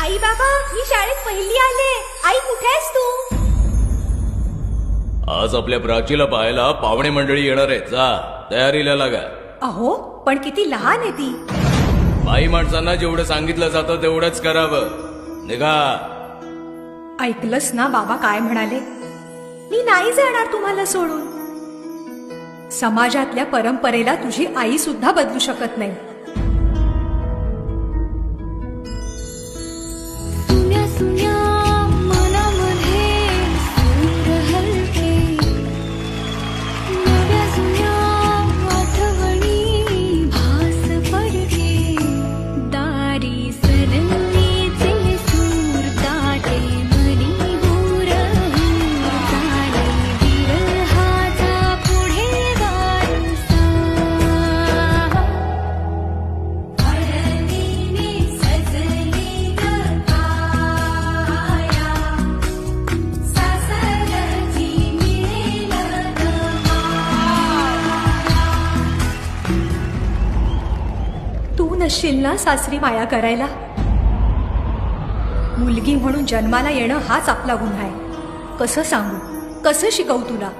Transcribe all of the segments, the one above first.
आई बाबा, मी शाळेत पहिली आले. आई कुठे आहेस तू? आज आपल्या प्राचीला पाहायला पाहुणे मंडळी येणार आहेत. जा तयारीला लागा. अहो पण किती लहान आहे ती. बाई माणसांना जेवढं सांगितलं जातं तेवढंच करावं. निघा. ऐकलंस ना बाबा काय म्हणाले? मी नाही जाणार तुम्हाला सोडून. समाजातल्या परंपरेला तुझी आई सुद्धा बदलू शकत नाही. तू नसशील ना सासरी माया करायला. मुलगी म्हणून जन्माला येणं हाच आपला गुन्हा आहे. कसं सांगू, कसं शिकवू तुला?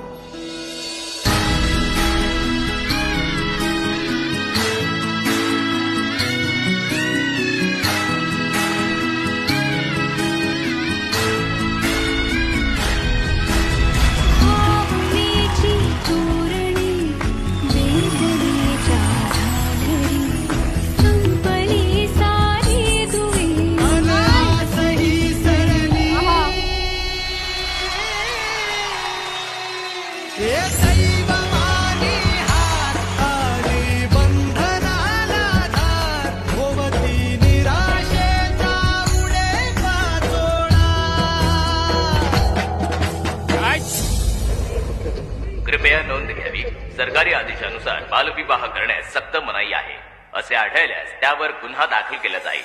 कृपया नोंद घ्यावी. सरकारी आदेशानुसार बालविवाह करण्यास सक्त मनाई आहे. असे आढळल्यास त्यावर गुन्हा दाखल केला जाईल.